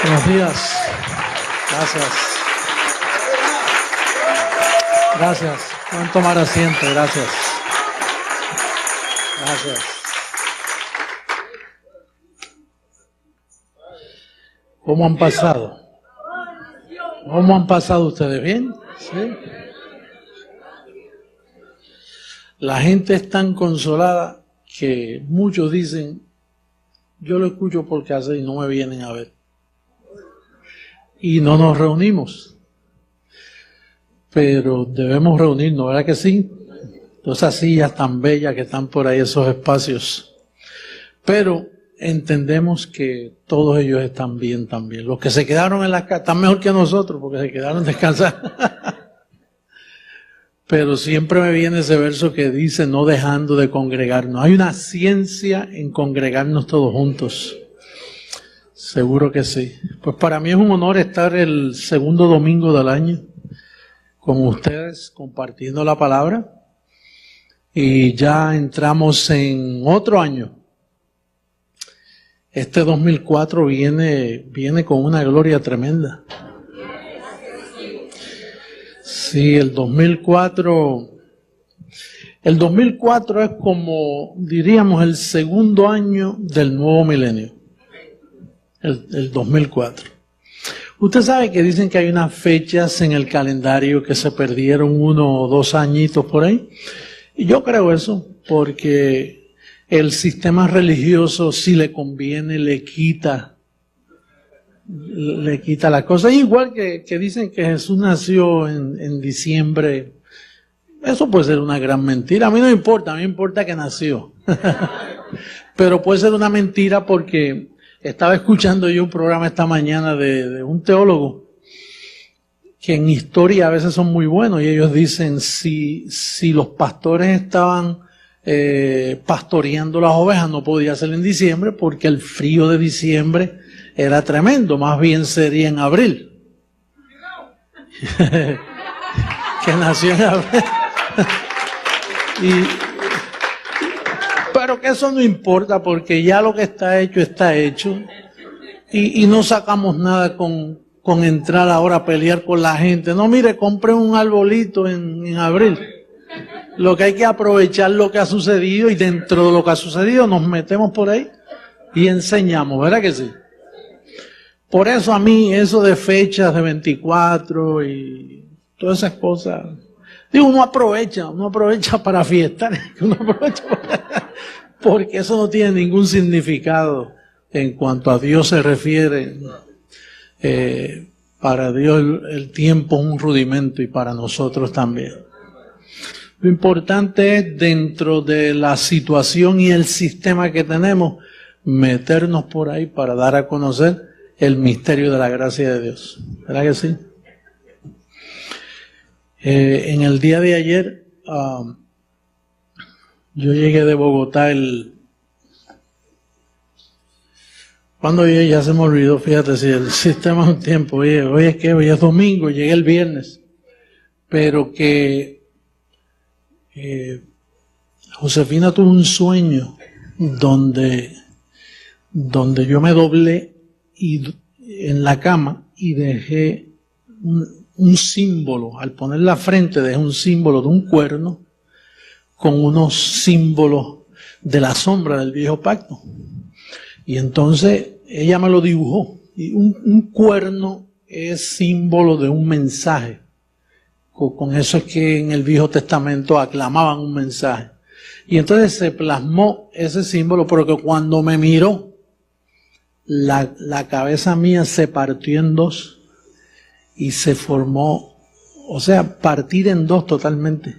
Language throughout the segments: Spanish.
Buenos días. Gracias. Gracias. Pueden tomar asiento. Gracias. Gracias. ¿Cómo han pasado? ¿Cómo han pasado ustedes? ¿Bien? ¿Sí? La gente es tan consolada que muchos dicen, yo lo escucho por casa y no me vienen a ver. Y no nos reunimos. Pero debemos reunirnos, ¿verdad que sí? Todas esas sillas tan bellas que están por ahí, esos espacios. Pero entendemos que todos ellos están bien también. Los que se quedaron en la casa están mejor que nosotros porque se quedaron descansando. Pero siempre me viene ese verso que dice no dejando de congregarnos. Hay una ciencia en congregarnos todos juntos. Seguro que sí. Pues para mí es un honor estar el segundo domingo del año con ustedes compartiendo la palabra. Y ya entramos en otro año. Este 2004 viene con una gloria tremenda. Sí, el 2004 es como, diríamos, el segundo año del nuevo milenio. El 2004. Usted sabe que dicen que hay unas fechas en el calendario que se perdieron 1 o 2 añitos por ahí. Y yo creo eso, porque el sistema religioso, si le conviene, le quita la cosa. Igual que dicen que Jesús nació en diciembre. Eso puede ser una gran mentira. A mí no me importa, a mí me importa que nació. Pero puede ser una mentira porque estaba escuchando yo un programa esta mañana de un teólogo que en historia a veces son muy buenos y ellos dicen si los pastores estaban pastoreando las ovejas no podía ser en diciembre porque el frío de diciembre era tremendo, más bien sería en abril. Que nació en abril. Pero que eso no importa porque ya lo que está hecho y no sacamos nada con entrar ahora a pelear con la gente. No, mire, compre un arbolito en abril. Lo que hay que aprovechar lo que ha sucedido y dentro de lo que ha sucedido nos metemos por ahí y enseñamos, ¿verdad que sí? Por eso a mí eso de fechas de 24 y todas esas cosas, digo, uno aprovecha para fiestar, porque eso no tiene ningún significado en cuanto a Dios se refiere. Para Dios el tiempo es un rudimento y para nosotros también. Lo importante es dentro de la situación y el sistema que tenemos, meternos por ahí para dar a conocer el misterio de la gracia de Dios. ¿Verdad que sí? En el día de ayer, yo llegué de Bogotá cuando llegué ya se me olvidó, fíjate, si el sistema es un tiempo, hoy es domingo, llegué el viernes, pero que Josefina tuvo un sueño donde yo me doblé en la cama y dejé un símbolo, al poner la frente dejé un símbolo de un cuerno con unos símbolos de la sombra del viejo pacto. Y entonces ella me lo dibujó. Y un cuerno es símbolo de un mensaje. Con eso es que en el Viejo Testamento aclamaban un mensaje. Y entonces se plasmó ese símbolo, porque cuando me miró, la cabeza mía se partió en dos y se formó, o sea, partir en dos totalmente.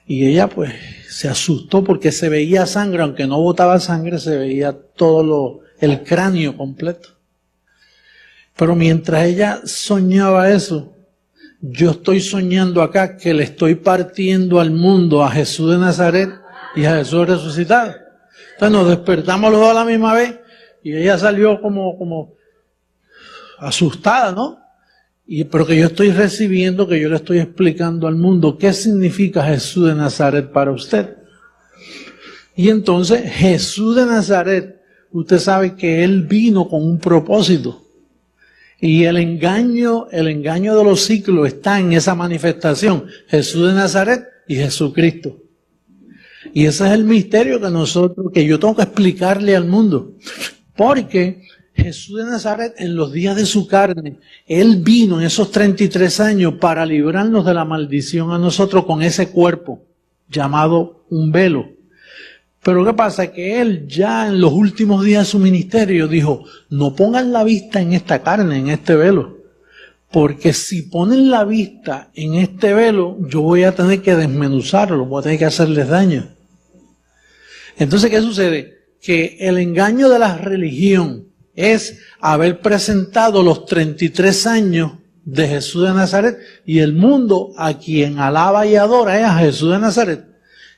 Y ella pues se asustó porque se veía sangre, aunque no botaba sangre, se veía todo el cráneo completo. Pero mientras ella soñaba eso, yo estoy soñando acá que le estoy partiendo al mundo a Jesús de Nazaret y a Jesús resucitado. Entonces nos despertamos los dos a la misma vez y ella salió como asustada, ¿no? Pero que yo estoy recibiendo, que yo le estoy explicando al mundo qué significa Jesús de Nazaret para usted. Y entonces Jesús de Nazaret, usted sabe que Él vino con un propósito. Y el engaño de los siglos está en esa manifestación, Jesús de Nazaret y Jesucristo. Y ese es el misterio que yo tengo que explicarle al mundo. Porque Jesús de Nazaret, en los días de su carne, Él vino en esos 33 años para librarnos de la maldición a nosotros con ese cuerpo llamado un velo. Pero ¿qué pasa? Que Él ya en los últimos días de su ministerio dijo, no pongan la vista en esta carne, en este velo. Porque si ponen la vista en este velo, yo voy a tener que desmenuzarlo, voy a tener que hacerles daño. Entonces, ¿qué sucede? Que el engaño de la religión es haber presentado los 33 años de Jesús de Nazaret y el mundo a quien alaba y adora es a Jesús de Nazaret.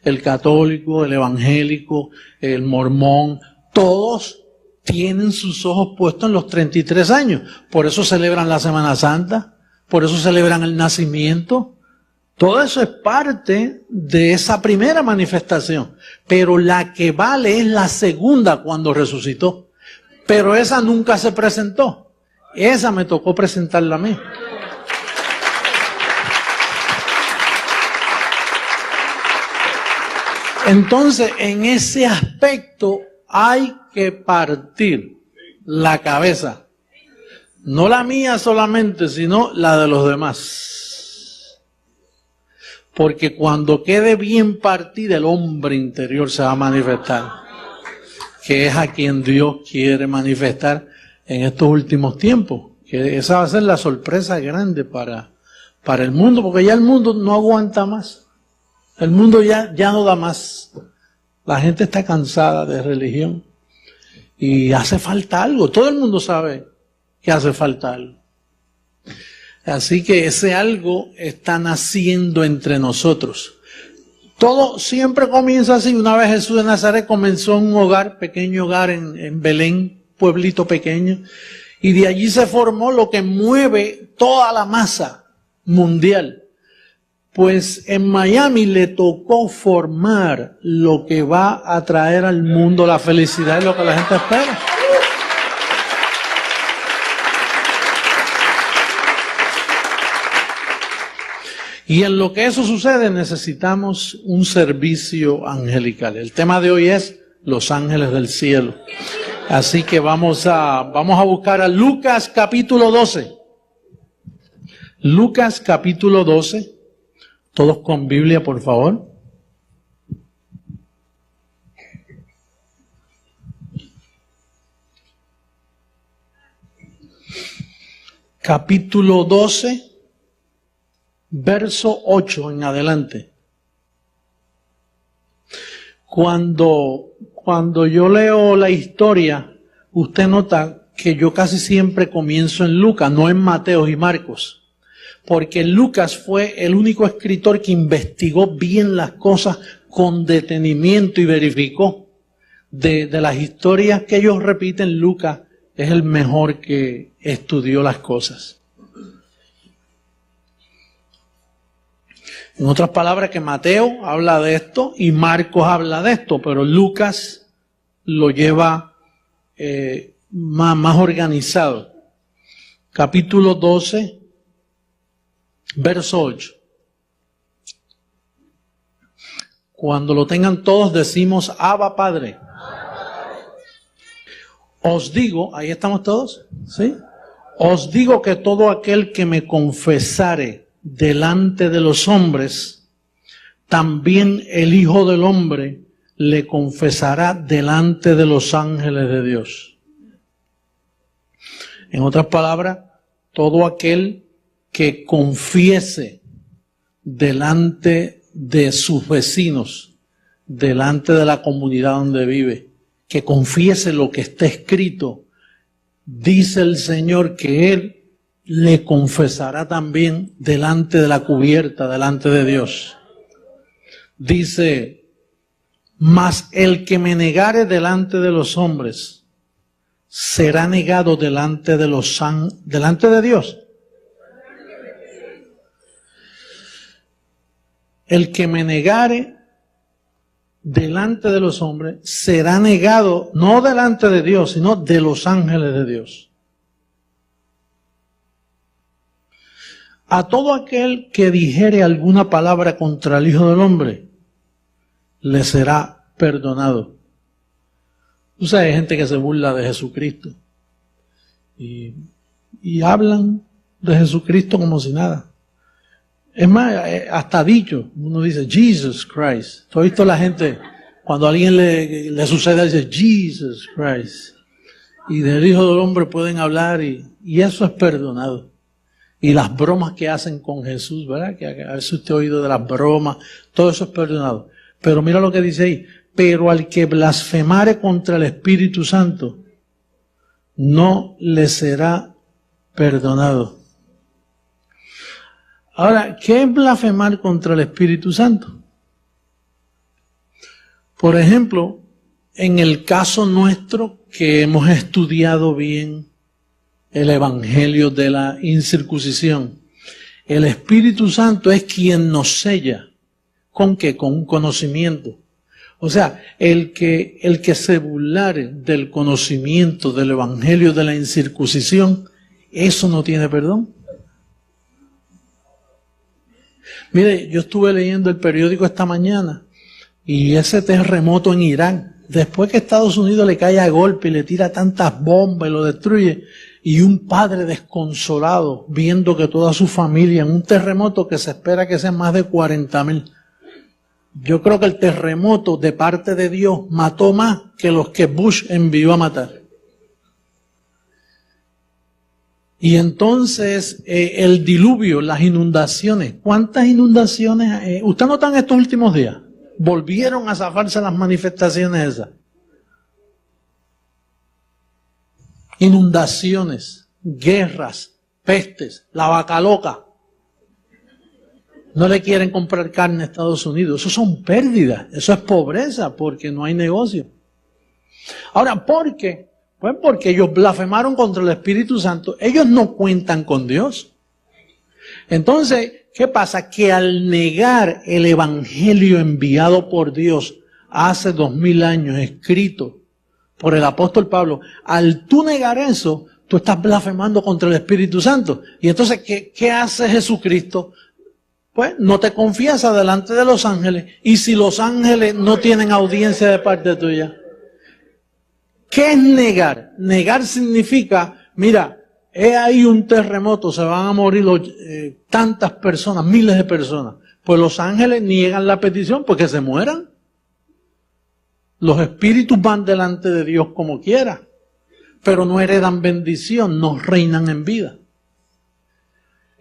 El católico, el evangélico, el mormón, todos tienen sus ojos puestos en los 33 años. Por eso celebran la Semana Santa, por eso celebran el nacimiento. Todo eso es parte de esa primera manifestación. Pero la que vale es la segunda cuando resucitó. Pero esa nunca se presentó. Esa me tocó presentarla a mí. Entonces, en ese aspecto hay que partir la cabeza. No la mía solamente, sino la de los demás. Porque cuando quede bien partida, el hombre interior se va a manifestar. Que es a quien Dios quiere manifestar en estos últimos tiempos. Que esa va a ser la sorpresa grande para el mundo, porque ya el mundo no aguanta más. El mundo ya no da más. La gente está cansada de religión. Y hace falta algo. Todo el mundo sabe que hace falta algo. Así que ese algo está naciendo entre nosotros. Todo siempre comienza así. Una vez Jesús de Nazaret comenzó en un hogar, pequeño hogar en Belén, pueblito pequeño. Y de allí se formó lo que mueve toda la masa mundial. Pues en Miami le tocó formar lo que va a traer al mundo la felicidad y lo que la gente espera. Y en lo que eso sucede necesitamos un servicio angelical. El tema de hoy es los ángeles del cielo. Así que vamos a buscar a Lucas capítulo 12. Lucas capítulo 12. Todos con Biblia, por favor. Capítulo 12, verso 8 en adelante. Cuando yo leo la historia, usted nota que yo casi siempre comienzo en Lucas, no en Mateo y Marcos. Porque Lucas fue el único escritor que investigó bien las cosas con detenimiento y verificó. De las historias que ellos repiten, Lucas es el mejor que estudió las cosas. En otras palabras, que Mateo habla de esto y Marcos habla de esto, pero Lucas lo lleva más organizado. Capítulo 12. Verso 8. Cuando lo tengan todos decimos, Abba Padre. Os digo, ahí estamos todos, ¿sí? Os digo que todo aquel que me confesare delante de los hombres, también el Hijo del Hombre le confesará delante de los ángeles de Dios. En otras palabras, todo aquel que confiese delante de sus vecinos, delante de la comunidad donde vive, que confiese lo que está escrito, dice el Señor que Él le confesará también delante de la cubierta, delante de Dios. Dice, mas el que me negare delante de los hombres, será negado delante de Dios. El que me negare delante de los hombres será negado, no delante de Dios, sino de los ángeles de Dios. A todo aquel que dijere alguna palabra contra el Hijo del Hombre, le será perdonado. Tú sabes, hay gente que se burla de Jesucristo y hablan de Jesucristo como si nada. Es más, hasta dicho, uno dice Jesus Christ. ¿Tú has visto la gente, cuando a alguien le sucede, dice Jesus Christ? Y del Hijo del Hombre pueden hablar y eso es perdonado. Y las bromas que hacen con Jesús, ¿verdad? Que a veces usted ha oído de las bromas, todo eso es perdonado. Pero mira lo que dice ahí, pero al que blasfemare contra el Espíritu Santo, no le será perdonado. Ahora, ¿qué es blasfemar contra el Espíritu Santo? Por ejemplo, en el caso nuestro, que hemos estudiado bien el Evangelio de la incircuncisión, el Espíritu Santo es quien nos sella. ¿Con qué? Con un conocimiento. O sea, el que se burlare del conocimiento del Evangelio de la incircuncisión, eso no tiene perdón. Mire, yo estuve leyendo el periódico esta mañana y ese terremoto en Irán, después que Estados Unidos le cae a golpe y le tira tantas bombas y lo destruye, y un padre desconsolado viendo que toda su familia en un terremoto que se espera que sean más de 40,000. Yo creo que el terremoto de parte de Dios mató más que los que Bush envió a matar. Y entonces el diluvio, las inundaciones. ¿Cuántas inundaciones? ¿Usted nota en estos últimos días? Volvieron a zafarse las manifestaciones esas. Inundaciones, guerras, pestes, la vaca loca. No le quieren comprar carne a Estados Unidos. Eso son pérdidas, eso es pobreza porque no hay negocio. Ahora, ¿por qué? Pues porque ellos blasfemaron contra el Espíritu Santo. Ellos no cuentan con Dios. Entonces, ¿qué pasa? Que al negar el Evangelio enviado por Dios hace 2000 años, escrito por el apóstol Pablo, al tú negar eso, tú estás blasfemando contra el Espíritu Santo. Y entonces, ¿qué hace Jesucristo? Pues no te confiesa delante de los ángeles. Y si los ángeles no tienen audiencia de parte tuya. ¿Qué es negar? Negar significa, mira, he ahí un terremoto, se van a morir tantas personas, miles de personas. Pues los ángeles niegan la petición porque se mueran. Los espíritus van delante de Dios como quiera, pero no heredan bendición, no reinan en vida.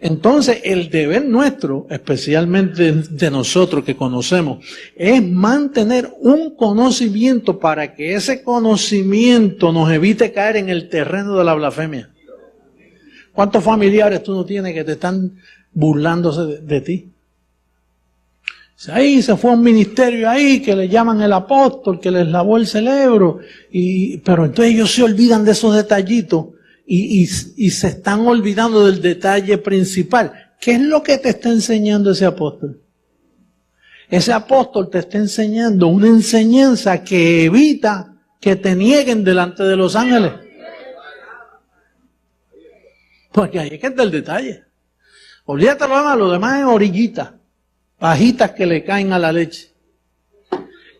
Entonces, el deber nuestro, especialmente de nosotros que conocemos, es mantener un conocimiento para que ese conocimiento nos evite caer en el terreno de la blasfemia. ¿Cuántos familiares tú no tienes que te están burlándose de ti? Ahí se fue a un ministerio ahí que le llaman el apóstol, que les lavó el cerebro, pero entonces ellos se olvidan de esos detallitos. Y se están olvidando del detalle principal. ¿Qué es lo que te está enseñando ese apóstol? Ese apóstol te está enseñando una enseñanza que evita que te nieguen delante de los ángeles. Porque ahí es que está el detalle. Olvídate lo demás es orillitas, pajitas que le caen a la leche.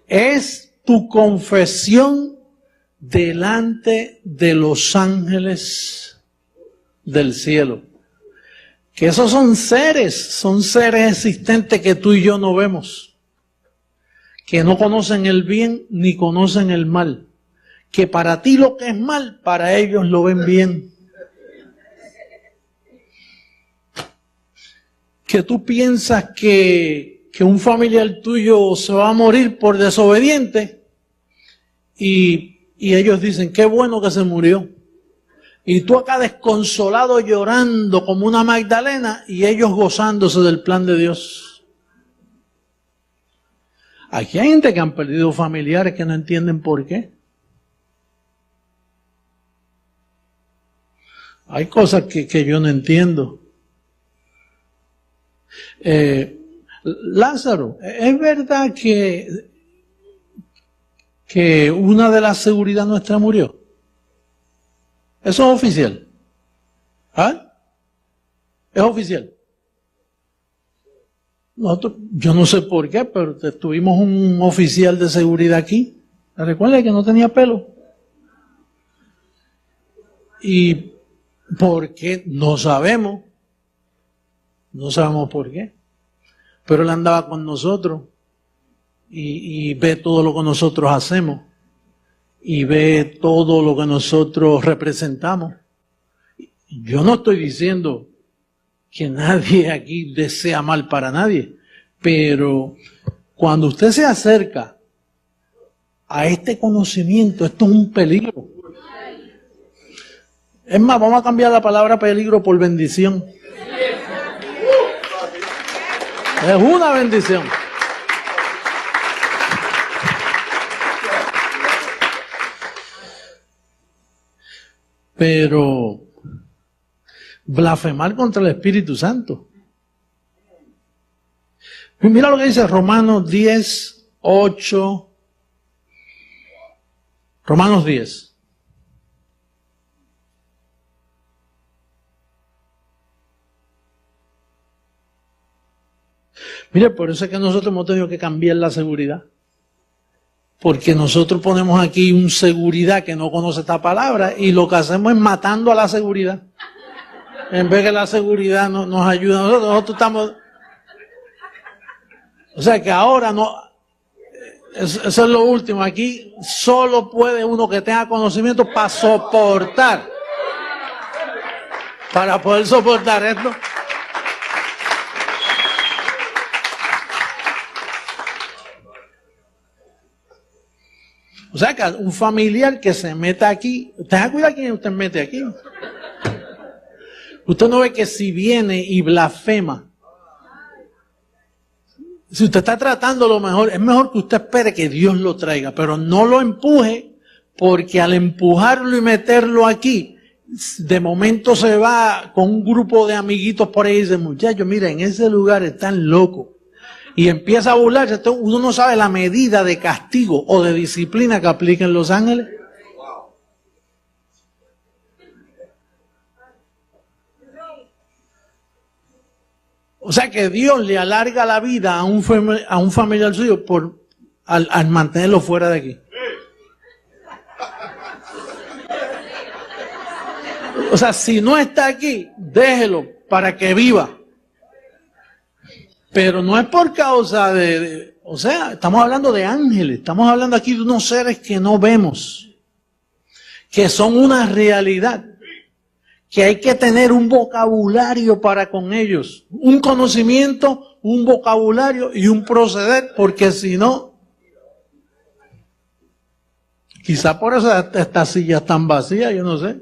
Es tu confesión delante de los ángeles del cielo. Que esos son seres existentes que tú y yo no vemos. Que no conocen el bien ni conocen el mal. Que para ti lo que es mal, para ellos lo ven bien. Que tú piensas que un familiar tuyo se va a morir por desobediente y ellos dicen, qué bueno que se murió. Y tú acá desconsolado llorando como una Magdalena y ellos gozándose del plan de Dios. Aquí hay gente que han perdido familiares que no entienden por qué. Hay cosas que yo no entiendo. Lázaro, ¿es verdad que una de las seguridad nuestra murió? Eso es oficial. ¿Ah? Es oficial. Yo no sé por qué, pero tuvimos un oficial de seguridad aquí. ¿Recuerda que no tenía pelo? ¿Y por qué? No sabemos. No sabemos por qué. Pero él andaba con nosotros y ve todo lo que nosotros hacemos y ve todo lo que nosotros representamos. Yo no estoy diciendo que nadie aquí desea mal para nadie, pero cuando usted se acerca a este conocimiento, esto es un peligro. Es más, vamos a cambiar la palabra peligro por bendición. Es una bendición. Pero blasfemar contra el Espíritu Santo. Mira lo que dice Romanos 10, 8. Romanos 10. Mire, por eso es que nosotros hemos tenido que cambiar la seguridad. Porque nosotros ponemos aquí un seguridad que no conoce esta palabra y lo que hacemos es matando a la seguridad. En vez que la seguridad nos ayuda a nosotros estamos... O sea que ahora no... Eso es lo último. Aquí solo puede uno que tenga conocimiento para soportar. Para poder soportar esto. O sea que un familiar que se meta aquí, tenga cuidado quién usted mete aquí. Usted no ve que si viene y blasfema, si usted está tratando lo mejor, es mejor que usted espere que Dios lo traiga, pero no lo empuje, porque al empujarlo y meterlo aquí, de momento se va con un grupo de amiguitos por ahí y dice, muchachos, mira, en ese lugar están locos. Y empieza a burlarse. Uno no sabe la medida de castigo o de disciplina que apliquen los ángeles. O sea que Dios le alarga la vida a un familiar suyo al mantenerlo fuera de aquí. O sea, si no está aquí, déjelo para que viva. Pero no es por causa o sea, estamos hablando de ángeles, estamos hablando aquí de unos seres que no vemos, que son una realidad, que hay que tener un vocabulario para con ellos, un conocimiento, un vocabulario y un proceder, porque si no, quizá por eso estas sillas están vacías, yo no sé.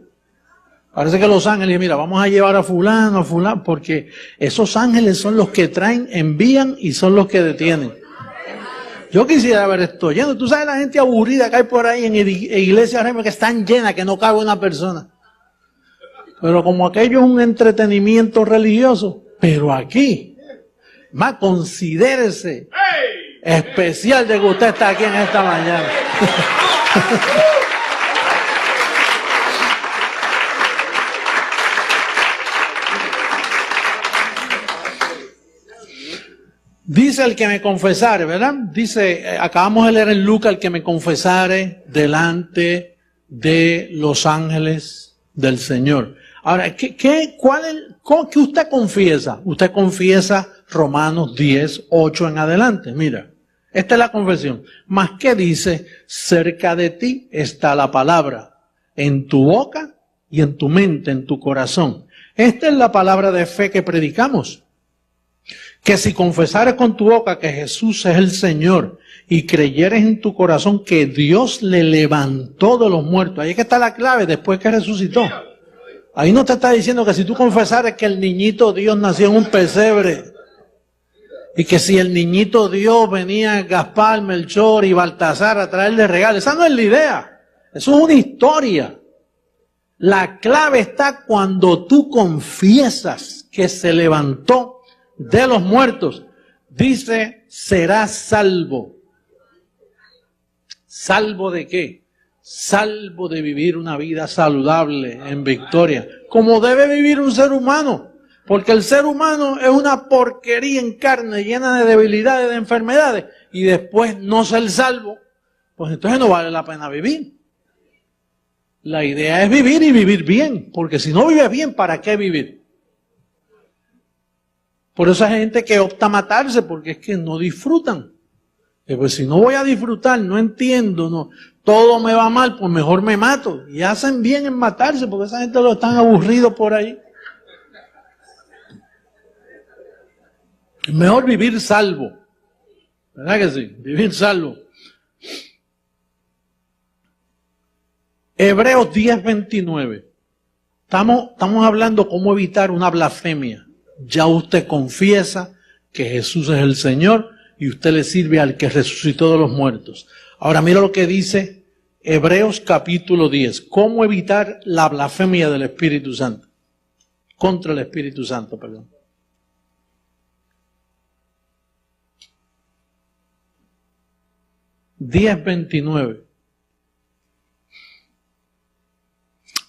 Parece que los ángeles, mira, vamos a llevar a fulano, porque esos ángeles son los que traen, envían y son los que detienen. Yo quisiera ver esto lleno. Tú sabes la gente aburrida que hay por ahí en iglesias que están llenas, que no cabe una persona. Pero como aquello es un entretenimiento religioso, pero aquí, más considérese especial de que usted está aquí en esta mañana. Dice el que me confesare, ¿verdad? Dice, acabamos de leer en Lucas, el que me confesare delante de los ángeles del Señor. Ahora, ¿qué usted confiesa? Usted confiesa Romanos 10, 8 en adelante. Mira, esta es la confesión. Más que dice, cerca de ti está la palabra, en tu boca y en tu mente, en tu corazón. Esta es la palabra de fe que predicamos. Que si confesares con tu boca que Jesús es el Señor y creyeres en tu corazón que Dios le levantó de los muertos. Ahí es que está la clave, después que resucitó. Ahí no te está diciendo que si tú confesares que el niñito Dios nació en un pesebre y que si el niñito Dios venía Gaspar, Melchor y Baltasar a traerle regalos. Esa no es la idea. Eso es una historia. La clave está cuando tú confiesas que se levantó de los muertos, dice, serás salvo. ¿Salvo de qué? Salvo de vivir una vida saludable, en victoria, como debe vivir un ser humano. Porque el ser humano es una porquería en carne, llena de debilidades, de enfermedades, y después no ser salvo, pues entonces no vale la pena vivir. La idea es vivir y vivir bien, porque si no vives bien, ¿para qué vivir? Por eso hay gente que opta a matarse, porque es que no disfrutan. Pues si no voy a disfrutar, no entiendo, no, todo me va mal, pues mejor me mato. Y hacen bien en matarse, porque esa gente lo están aburridos por ahí. Es mejor vivir salvo. ¿Verdad que sí? Vivir salvo. Hebreos 10:29. Estamos hablando cómo evitar una blasfemia. Ya usted confiesa que Jesús es el Señor y usted le sirve al que resucitó de los muertos. Ahora mira lo que dice Hebreos capítulo 10. ¿Cómo evitar la blasfemia del Espíritu Santo? Contra el Espíritu Santo, perdón. 10:29.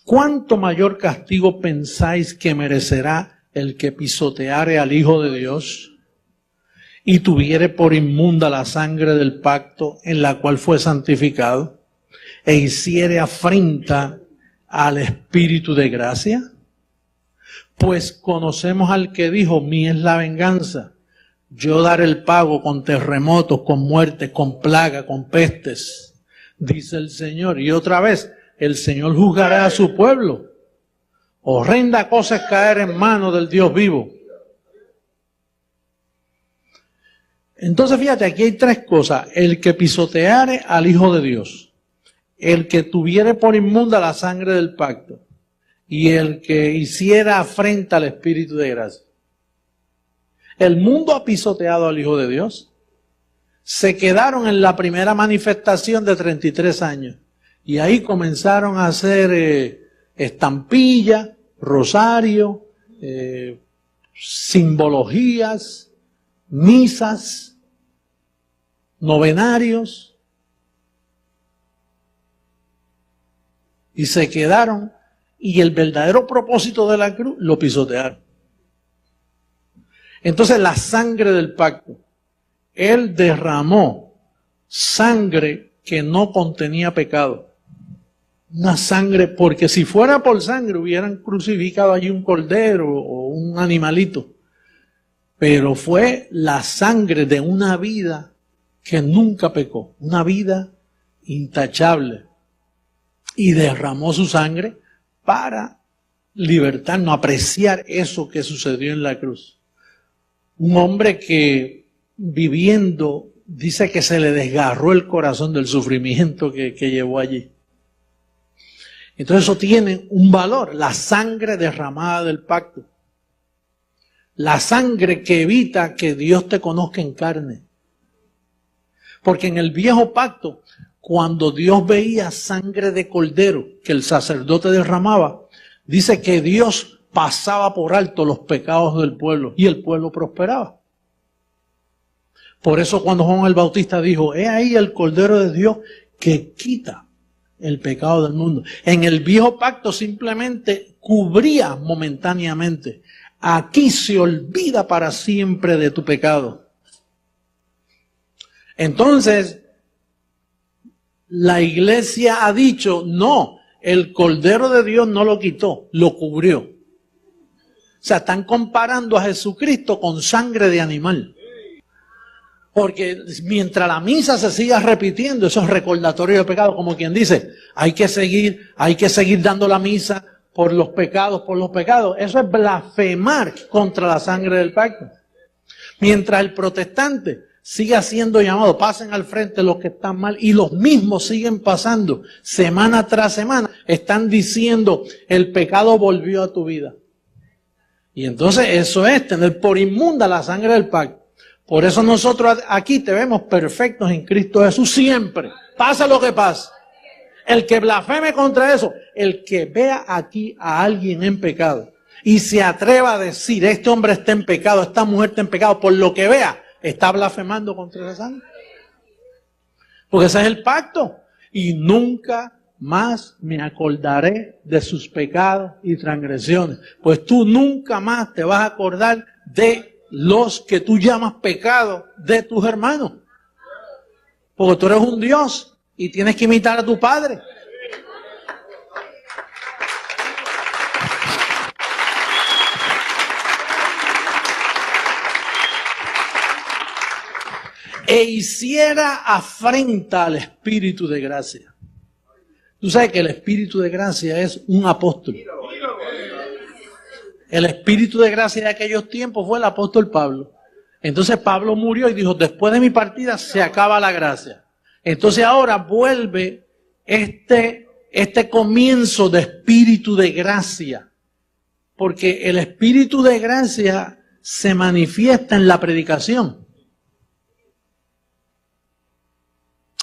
¿Cuánto mayor castigo pensáis que merecerá el que pisoteare al Hijo de Dios y tuviere por inmunda la sangre del pacto en la cual fue santificado e hiciere afrenta al Espíritu de gracia? Pues conocemos al que dijo, mía es la venganza, yo daré el pago con terremotos, con muertes, con plaga, con pestes, dice el Señor. Y otra vez, el Señor juzgará a su pueblo. Horrenda cosa es caer en manos del Dios vivo. Entonces fíjate, aquí hay tres cosas. El que pisoteare al Hijo de Dios, el que tuviere por inmunda la sangre del pacto y el que hiciera afrenta al Espíritu de gracia. El mundo ha pisoteado al Hijo de Dios. Se quedaron en la primera manifestación de 33 años. Y ahí comenzaron a hacer estampillas, rosario, simbologías, misas, novenarios. Y se quedaron. Y el verdadero propósito de la cruz lo pisotearon. Entonces la sangre del pacto, Él derramó sangre que no contenía pecado. Una sangre, porque si fuera por sangre hubieran crucificado allí un cordero o un animalito. Pero fue la sangre de una vida que nunca pecó, una vida intachable. Y derramó su sangre para libertarnos, apreciar eso que sucedió en la cruz. Un hombre que viviendo, dice que se le desgarró el corazón del sufrimiento que llevó allí. Entonces eso tiene un valor, la sangre derramada del pacto. La sangre que evita que Dios te conozca en carne. Porque en el viejo pacto, cuando Dios veía sangre de cordero que el sacerdote derramaba, dice que Dios pasaba por alto los pecados del pueblo y el pueblo prosperaba. Por eso cuando Juan el Bautista dijo, he ahí el Cordero de Dios que quita el pecado del mundo. En el viejo pacto simplemente cubría momentáneamente. Aquí se olvida para siempre de tu pecado. Entonces, la iglesia ha dicho, no, el Cordero de Dios no lo quitó, lo cubrió. O sea, están comparando a Jesucristo con sangre de animal. Porque mientras la misa se siga repitiendo, esos recordatorios de pecado, como quien dice, hay que seguir dando la misa por los pecados. Eso es blasfemar contra la sangre del pacto. Mientras el protestante siga siendo llamado, pasen al frente los que están mal, y los mismos siguen pasando semana tras semana, están diciendo, el pecado volvió a tu vida. Y entonces eso es tener por inmunda la sangre del pacto. Por eso nosotros aquí te vemos perfectos en Cristo Jesús siempre. Pasa lo que pase. El que blasfeme contra eso, el que vea aquí a alguien en pecado y se atreva a decir, este hombre está en pecado, esta mujer está en pecado, por lo que vea, está blasfemando contra esa sangre. Porque ese es el pacto. Y nunca más me acordaré de sus pecados y transgresiones. Pues tú nunca más te vas a acordar de los que tú llamas pecados de tus hermanos. Porque tú eres un Dios y tienes que imitar a tu Padre. E hiciera afrenta al Espíritu de gracia. Tú sabes que el Espíritu de gracia es un apóstol. El Espíritu de gracia de aquellos tiempos fue el apóstol Pablo. Entonces Pablo murió y dijo, después de mi partida se acaba la gracia. Entonces ahora vuelve este comienzo de Espíritu de gracia. Porque el Espíritu de gracia se manifiesta en la predicación.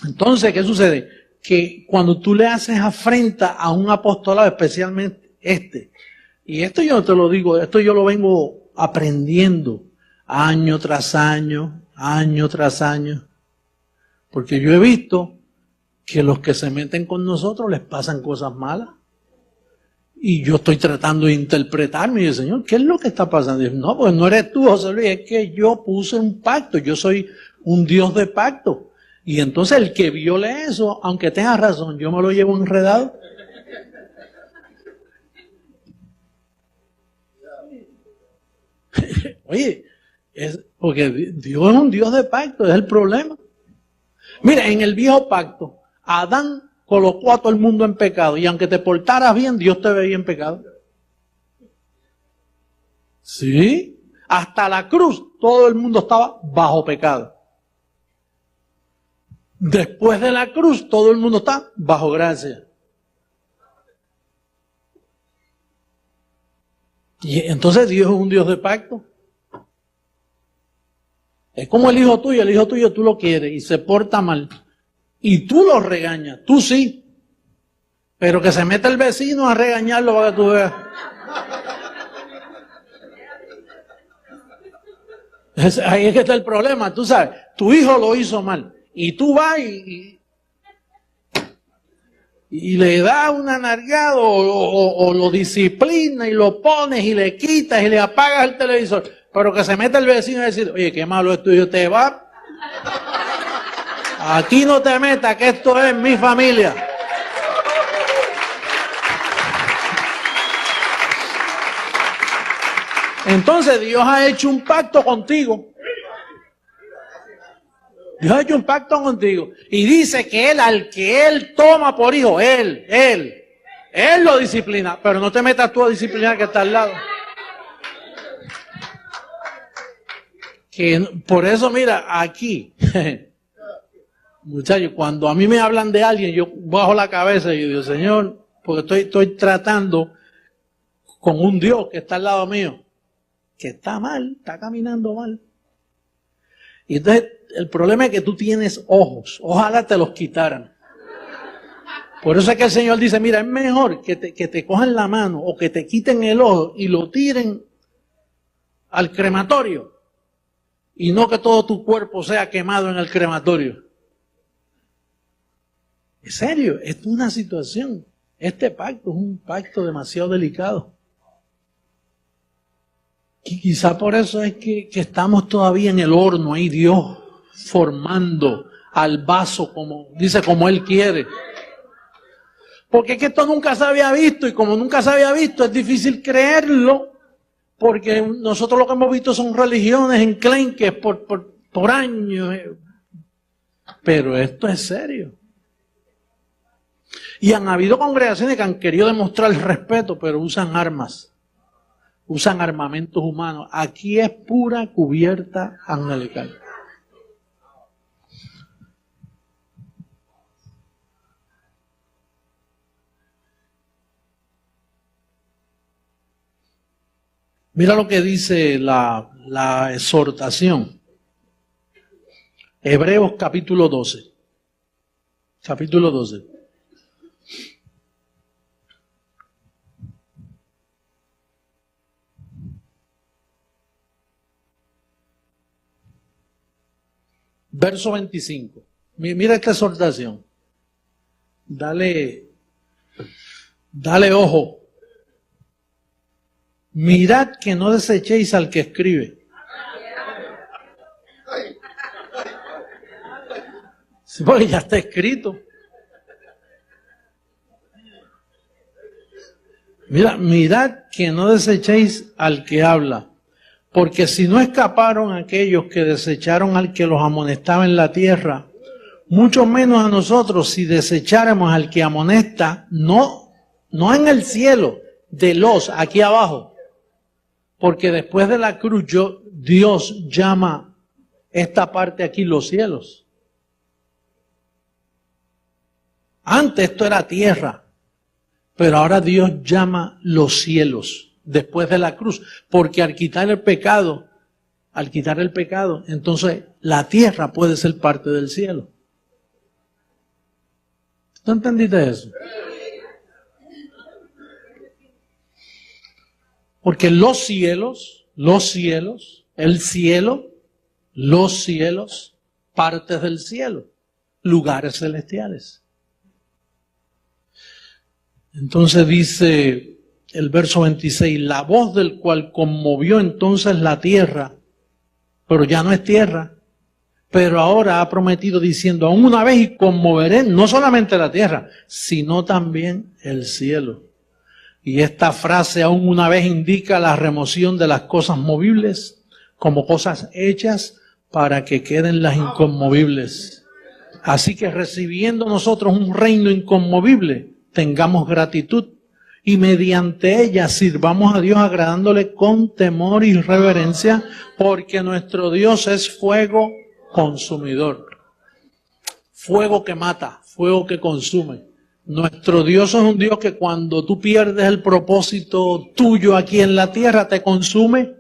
Entonces, ¿qué sucede? Que cuando tú le haces afrenta a un apostolado, especialmente y esto yo no te lo digo, esto yo lo vengo aprendiendo año tras año, porque yo he visto que los que se meten con nosotros les pasan cosas malas. Y yo estoy tratando de interpretarme y digo, Señor, ¿qué es lo que está pasando? Y digo, no, pues no eres tú, José Luis, es que yo puse un pacto, yo soy un Dios de pacto. Y entonces el que viole eso, aunque tenga razón, yo me lo llevo enredado. Oye, porque Dios es un Dios de pacto, es el problema. Mira, en el viejo pacto, Adán colocó a todo el mundo en pecado y aunque te portaras bien, Dios te veía en pecado. Sí, hasta la cruz todo el mundo estaba bajo pecado. Después de la cruz, todo el mundo está bajo gracia. Y entonces Dios es un Dios de pacto. Es como el hijo tuyo tú lo quieres y se porta mal. Y tú lo regañas, tú sí. Pero que se mete el vecino a regañarlo para que tú veas. Ahí es que está el problema, tú sabes. Tu hijo lo hizo mal. Y tú vas y le das una nalgada o lo disciplina y lo pones y le quitas y le apagas el televisor. Pero que se mete el vecino y decir, oye, qué malo es tuyo, te va. Aquí no te metas, que esto es mi familia. Entonces Dios ha hecho un pacto contigo. Dios ha hecho un pacto contigo. Y dice que Él, al que Él toma por hijo, Él lo disciplina. Pero no te metas tú a disciplinar que está al lado. Que por eso, mira, aquí, muchachos, cuando a mí me hablan de alguien, yo bajo la cabeza y digo, Señor, porque estoy tratando con un Dios que está al lado mío, que está mal, está caminando mal. Y entonces, el problema es que tú tienes ojos, ojalá te los quitaran. Por eso es que el Señor dice, mira, es mejor que te cojan la mano o que te quiten el ojo y lo tiren al crematorio. Y no que todo tu cuerpo sea quemado en el crematorio. En serio, es una situación. Este pacto es un pacto demasiado delicado. Y quizá por eso es que estamos todavía en el horno, ahí Dios formando al vaso como Él quiere. Porque es que esto nunca se había visto y como nunca se había visto es difícil creerlo. Porque nosotros lo que hemos visto son religiones enclenques por años. Pero esto es serio. Y han habido congregaciones que han querido demostrar el respeto, pero usan armas. Usan armamentos humanos. Aquí es pura cubierta angelical. Mira lo que dice la exhortación. Hebreos capítulo 12. Capítulo 12. Verso 25. Mira esta exhortación. Dale Dale ojo. Mirad que no desechéis al que escribe. Sí, porque ya está escrito. Mirad que no desechéis al que habla. Porque si no escaparon aquellos que desecharon al que los amonestaba en la tierra, mucho menos a nosotros si desecháramos al que amonesta, no en el cielo, aquí abajo. Porque después de la cruz, Dios llama esta parte aquí los cielos. Antes esto era tierra, pero ahora Dios llama los cielos después de la cruz. Porque al quitar el pecado, entonces la tierra puede ser parte del cielo. ¿Tú entendiste eso? Porque los cielos, el cielo, los cielos, partes del cielo, lugares celestiales. Entonces dice el verso 26, la voz del cual conmovió entonces la tierra, pero ya no es tierra, pero ahora ha prometido diciendo, aún una vez y conmoveré no solamente la tierra, sino también el cielo. Y esta frase aún una vez indica la remoción de las cosas movibles como cosas hechas para que queden las inconmovibles. Así que recibiendo nosotros un reino inconmovible, tengamos gratitud y mediante ella sirvamos a Dios agradándole con temor y reverencia, porque nuestro Dios es fuego consumidor. Fuego que mata, fuego que consume. Nuestro Dios es un Dios que cuando tú pierdes el propósito tuyo aquí en la tierra, te consume,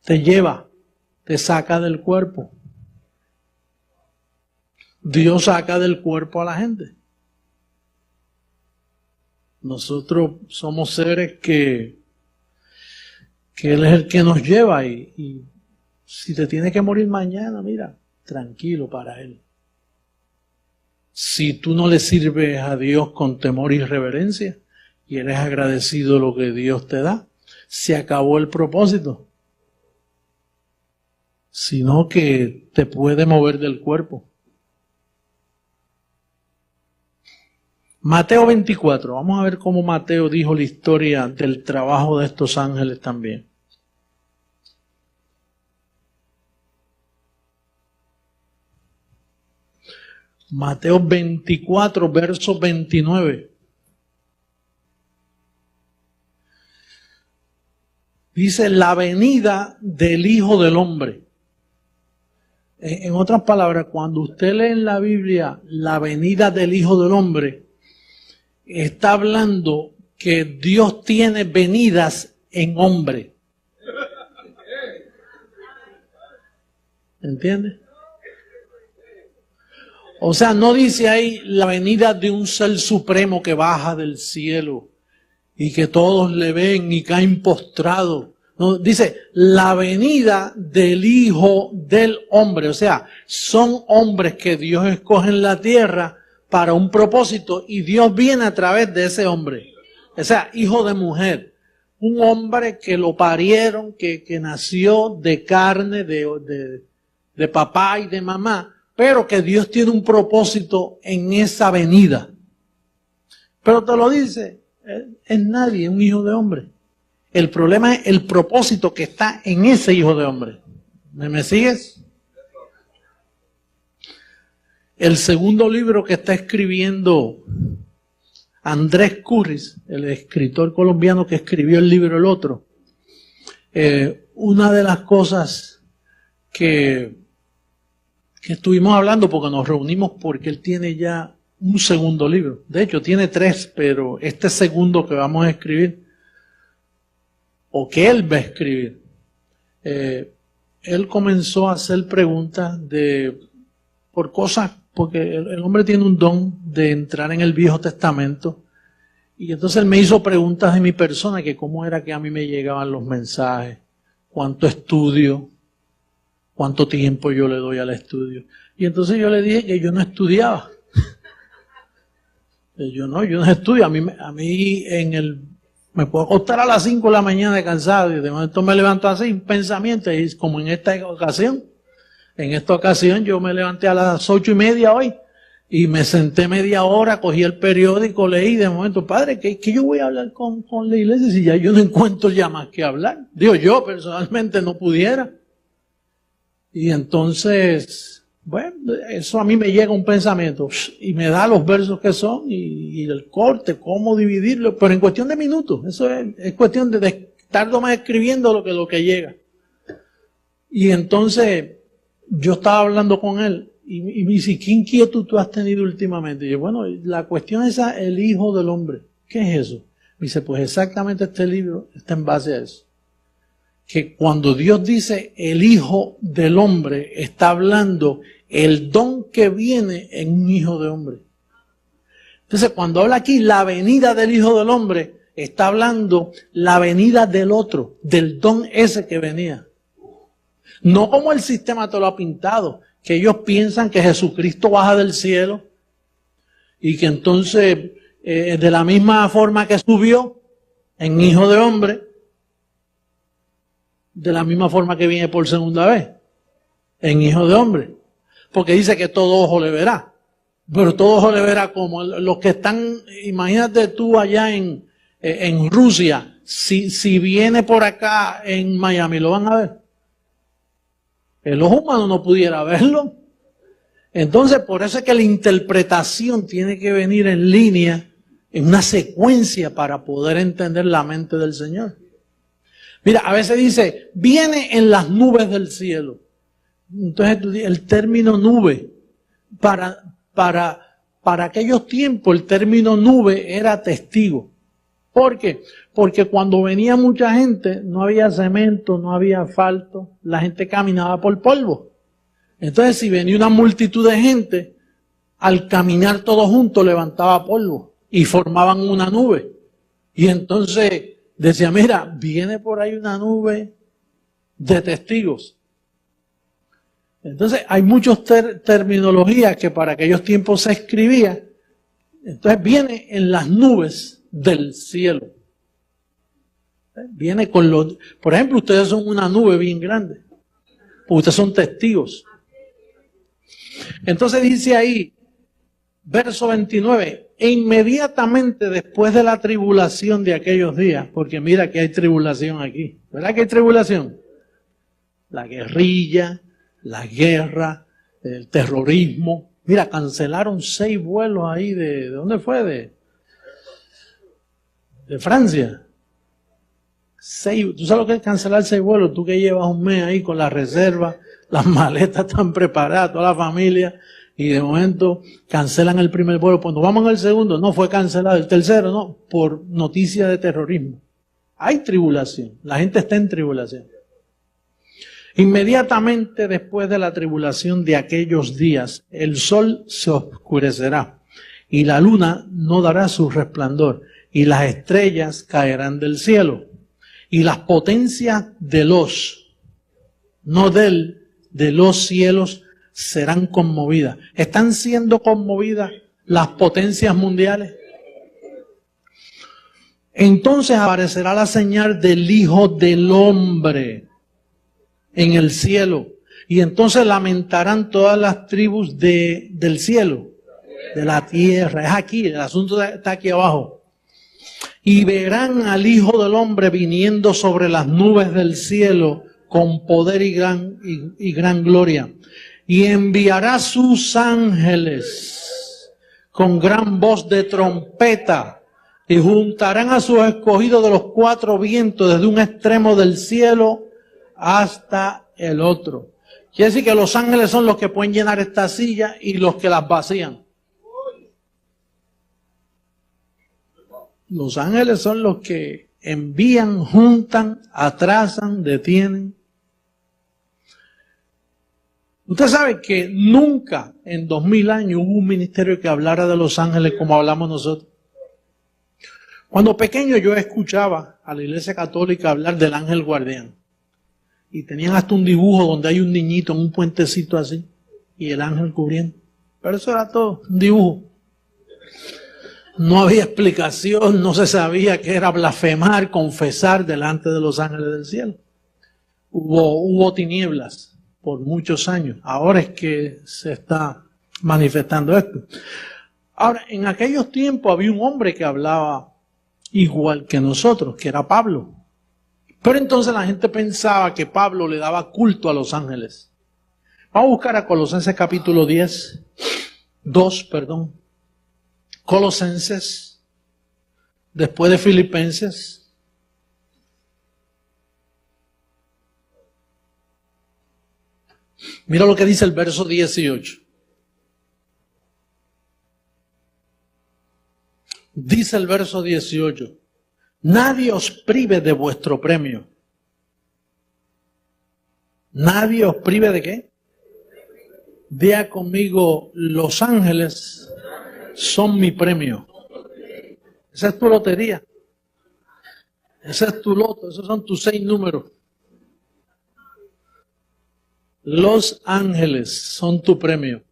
te lleva, te saca del cuerpo. Dios saca del cuerpo a la gente. Nosotros somos seres que Él es el que nos lleva y si te tiene que morir mañana, mira, tranquilo para Él. Si tú no le sirves a Dios con temor y reverencia y eres agradecido de lo que Dios te da, se acabó el propósito. Sino que te puede mover del cuerpo. Mateo 24, vamos a ver cómo Mateo dijo la historia del trabajo de estos ángeles también. Mateo 24, verso 29. Dice, la venida del Hijo del Hombre. En otras palabras, cuando usted lee en la Biblia la venida del Hijo del Hombre, está hablando que Dios tiene venidas en hombre. ¿Entiende? O sea, no dice ahí la venida de un ser supremo que baja del cielo y que todos le ven y caen postrados. No, dice la venida del Hijo del Hombre. O sea, son hombres que Dios escoge en la tierra para un propósito y Dios viene a través de ese hombre. O sea, hijo de mujer. Un hombre que lo parieron, que nació de carne, de papá y de mamá. Pero que Dios tiene un propósito en esa venida. Pero te lo dice, es nadie, un hijo de hombre. El problema es el propósito que está en ese hijo de hombre. ¿Me sigues? El segundo libro que está escribiendo Andrés Curris, el escritor colombiano que escribió el libro El Otro, una de las cosas que estuvimos hablando, porque nos reunimos porque él tiene ya un segundo libro. De hecho, tiene 3, pero este segundo que vamos a escribir, o que él va a escribir, él comenzó a hacer preguntas por cosas, porque el hombre tiene un don de entrar en el Viejo Testamento, y entonces él me hizo preguntas de mi persona, que cómo era que a mí me llegaban los mensajes, cuánto estudio, cuánto tiempo yo le doy al estudio. Y entonces yo le dije que yo no estudiaba. Yo no estudio. Me puedo acostar a las 5 de la mañana cansado y de momento me levanto así, un pensamiento, y como en esta ocasión. En esta ocasión yo me levanté a las 8:30 hoy y me senté media hora, cogí el periódico, leí, de momento, padre, ¿qué yo voy a hablar con la iglesia si ya yo no encuentro ya más que hablar? Digo, yo personalmente no pudiera. Y entonces, bueno, eso a mí me llega un pensamiento y me da los versos que son y el corte, cómo dividirlo, pero en cuestión de minutos. Eso es cuestión de tardo más escribiendo lo que llega. Y entonces yo estaba hablando con él y me dice, ¿qué inquietud tú has tenido últimamente? Y yo, bueno, la cuestión es el Hijo del Hombre. ¿Qué es eso? Me dice, pues exactamente este libro está en base a eso. Que cuando Dios dice el Hijo del Hombre, está hablando el don que viene en un Hijo de Hombre. Entonces, cuando habla aquí la venida del Hijo del Hombre, está hablando la venida del otro, del don ese que venía. No como el sistema te lo ha pintado, que ellos piensan que Jesucristo baja del cielo y que entonces, de la misma forma que subió en Hijo de Hombre, de la misma forma que viene por segunda vez, en Hijo de Hombre. Porque dice que todo ojo le verá. Pero todo ojo le verá como los que están, imagínate tú allá en Rusia, si viene por acá en Miami, ¿lo van a ver? El ojo humano no pudiera verlo. Entonces, por eso es que la interpretación tiene que venir en línea, en una secuencia para poder entender la mente del Señor. Mira, a veces dice, viene en las nubes del cielo. Entonces, el término nube, para aquellos tiempos, el término nube era testigo. ¿Por qué? Porque cuando venía mucha gente, no había cemento, no había asfalto, la gente caminaba por polvo. Entonces, si venía una multitud de gente, al caminar todos juntos levantaba polvo y formaban una nube. Y entonces decía, mira, viene por ahí una nube de testigos. Entonces, hay muchas terminologías que para aquellos tiempos se escribía. Entonces, viene en las nubes del cielo. Viene con los... Por ejemplo, ustedes son una nube bien grande. Porque ustedes son testigos. Entonces dice ahí, verso 29, e inmediatamente después de la tribulación de aquellos días, porque mira que hay tribulación aquí. ¿Verdad que hay tribulación? La guerrilla, la guerra, el terrorismo. Mira, cancelaron 6 vuelos ahí ¿de dónde fue? De Francia. 6, ¿tú sabes lo que es cancelar 6 vuelos? Tú que llevas un mes ahí con la reserva, las maletas están preparadas, toda la familia, y de momento cancelan el primer vuelo. Cuando vamos al segundo, no fue cancelado. El tercero, no, por noticia de terrorismo. Hay tribulación, la gente está en tribulación. Inmediatamente después de la tribulación de aquellos días, el sol se oscurecerá y la luna no dará su resplandor y las estrellas caerán del cielo y las potencias de los cielos serán conmovidas. ¿Están siendo conmovidas las potencias mundiales? Entonces aparecerá la señal del Hijo del Hombre en el cielo. Y entonces lamentarán todas las tribus del cielo, de la tierra. Es aquí, el asunto está aquí abajo. Y verán al Hijo del Hombre viniendo sobre las nubes del cielo con poder y gran gloria. Y enviará sus ángeles con gran voz de trompeta y juntarán a sus escogidos de los 4 vientos desde un extremo del cielo hasta el otro. Quiere decir que los ángeles son los que pueden llenar esta silla y los que las vacían. Los ángeles son los que envían, juntan, atrasan, detienen. Usted sabe que nunca en 2000 años hubo un ministerio que hablara de los ángeles como hablamos nosotros. Cuando pequeño yo escuchaba a la Iglesia Católica hablar del ángel guardián. Y tenían hasta un dibujo donde hay un niñito en un puentecito así y el ángel cubriendo. Pero eso era todo, un dibujo. No había explicación, no se sabía qué era blasfemar, confesar delante de los ángeles del cielo. Hubo tinieblas por muchos años. Ahora es que se está manifestando esto. Ahora, en aquellos tiempos había un hombre que hablaba igual que nosotros, que era Pablo. Pero entonces la gente pensaba que Pablo le daba culto a los ángeles. Vamos a buscar a Colosenses capítulo 2. Colosenses, después de Filipenses. Mira lo que dice el verso 18. Dice el verso 18. Nadie os prive de vuestro premio. Nadie os prive de ¿qué? Diga conmigo, los ángeles son mi premio. Esa es tu lotería. Ese es tu loto. Esos son tus 6 números. Los ángeles son tu premio.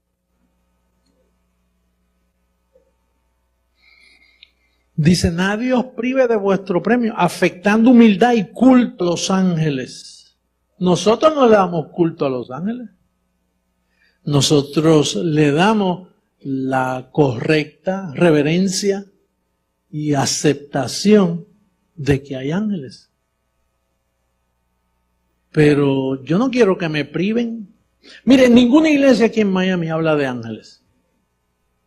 Dice, nadie os prive de vuestro premio, afectando humildad y culto a los ángeles. Nosotros no le damos culto a los ángeles. Nosotros le damos la correcta reverencia y aceptación de que hay ángeles. Pero yo no quiero que me priven. Miren, ninguna iglesia aquí en Miami habla de ángeles.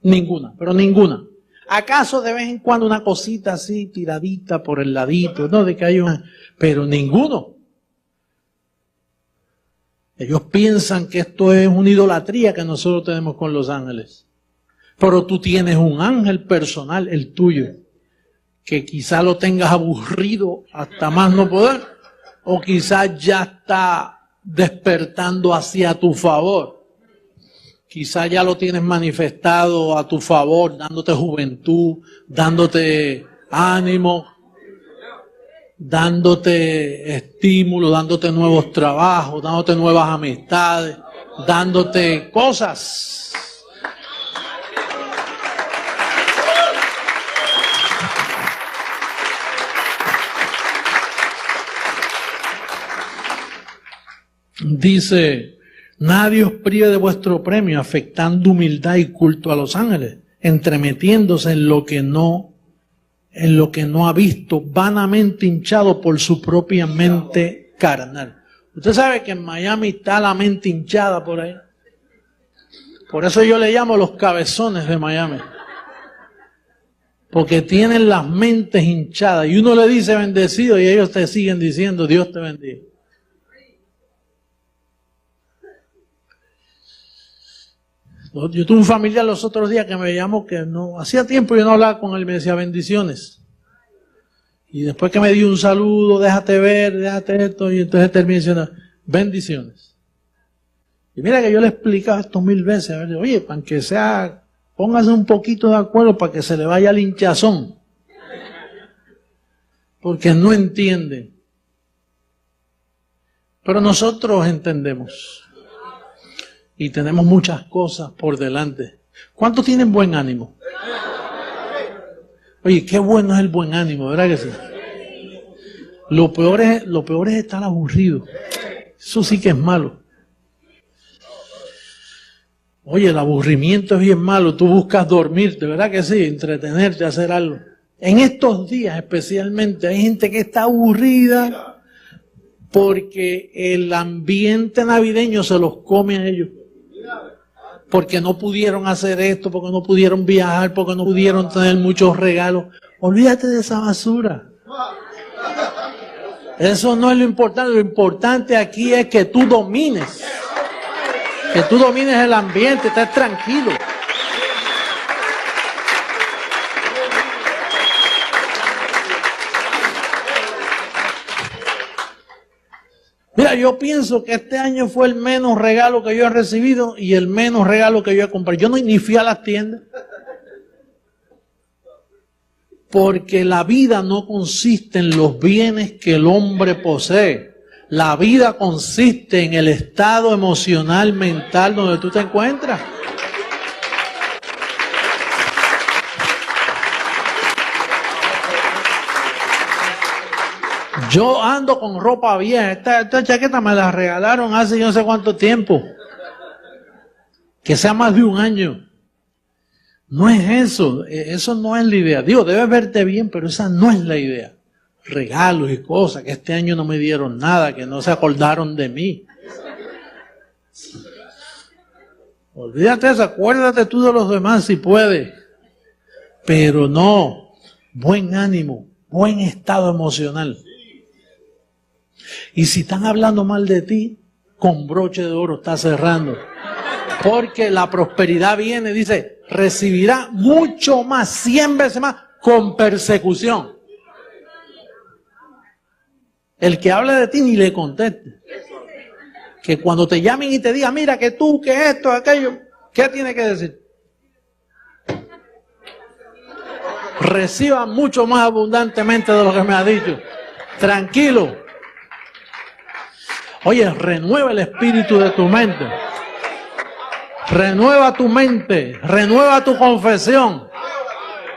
Ninguna, pero ninguna. ¿Acaso de vez en cuando una cosita así tiradita por el ladito? No, de que hay una... Pero ninguno. Ellos piensan que esto es una idolatría que nosotros tenemos con los ángeles. Pero tú tienes un ángel personal, el tuyo, que quizá lo tengas aburrido hasta más no poder, o quizás ya está despertando hacia tu favor. Quizás ya lo tienes manifestado a tu favor, dándote juventud, dándote ánimo, dándote estímulo, dándote nuevos trabajos, dándote nuevas amistades, dándote cosas. Dice, nadie os prive de vuestro premio, afectando humildad y culto a los ángeles, entremetiéndose en lo que no ha visto, vanamente hinchado por su propia mente carnal. Usted sabe que en Miami está la mente hinchada por ahí. Por eso yo le llamo los cabezones de Miami. Porque tienen las mentes hinchadas. Y uno le dice bendecido y ellos te siguen diciendo Dios te bendiga. Yo tuve un familiar los otros días que me llamó que no, hacía tiempo yo no hablaba con él y me decía bendiciones. Y después que me dio un saludo, déjate ver, déjate esto, y entonces terminé diciendo bendiciones. Y mira que yo le explicaba esto 1000 veces, a ver, oye, para que sea, póngase un poquito de acuerdo para que se le vaya el hinchazón. Porque no entiende. Pero nosotros entendemos. Y tenemos muchas cosas por delante. ¿Cuántos tienen buen ánimo? Oye, qué bueno es el buen ánimo, ¿verdad que sí? Lo peor es estar aburrido. Eso sí que es malo. Oye, el aburrimiento es bien malo. Tú buscas dormirte, ¿verdad que sí? Entretenerte, hacer algo. En estos días especialmente hay gente que está aburrida porque el ambiente navideño se los come a ellos. Porque no pudieron hacer esto, porque no pudieron viajar, porque no pudieron tener muchos regalos. Olvídate de esa basura. Eso no es lo importante. Lo importante aquí es que tú domines. Que tú domines el ambiente, estés tranquilo. Mira, yo pienso que este año fue el menos regalo que yo he recibido y el menos regalo que yo he comprado. Yo ni fui a las tiendas. Porque la vida no consiste en los bienes que el hombre posee. La vida consiste en el estado emocional, mental donde tú te encuentras. Yo ando con ropa vieja. Esta chaqueta me la regalaron hace yo no sé cuánto tiempo. Que sea más de un año. No es eso. Eso no es la idea. Digo, debes verte bien, pero esa no es la idea. Regalos y cosas, que este año no me dieron nada, que no se acordaron de mí. Olvídate de eso, acuérdate tú de los demás si puedes. Pero no, buen ánimo, buen estado emocional. Y si están hablando mal de ti, con broche de oro está cerrando. Porque la prosperidad viene, dice, recibirá mucho más, 100 veces más, con persecución. El que hable de ti ni le conteste. Que cuando te llamen y te digan, mira que tú, que esto, aquello, ¿qué tiene que decir? Reciba mucho más abundantemente de lo que me ha dicho. Tranquilo. Oye, renueva el espíritu de tu mente. Renueva tu mente. Renueva tu confesión.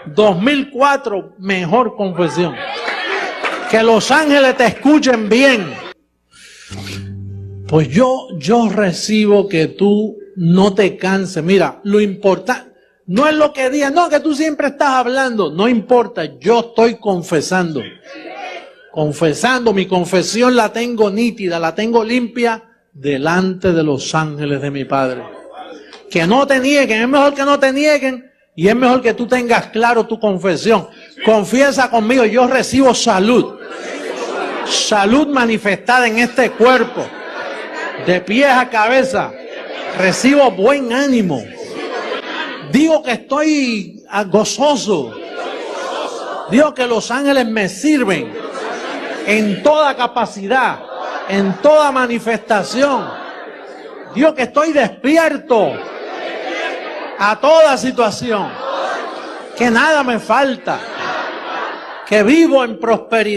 2004, mejor confesión. Que los ángeles te escuchen bien. Pues yo recibo que tú no te canses. Mira, lo importante no es lo que digas, no, que tú siempre estás hablando. No importa, yo estoy confesando. Confesando, mi confesión la tengo nítida, la tengo limpia delante de los ángeles de mi Padre. Que no te nieguen, es mejor que no te nieguen y es mejor que tú tengas claro tu confesión. Confiesa conmigo, yo recibo salud. Salud manifestada en este cuerpo. De pies a cabeza, recibo buen ánimo. Digo que estoy gozoso. Digo que los ángeles me sirven en toda capacidad, en toda manifestación. Digo que estoy despierto a toda situación. Que nada me falta. Que vivo en prosperidad.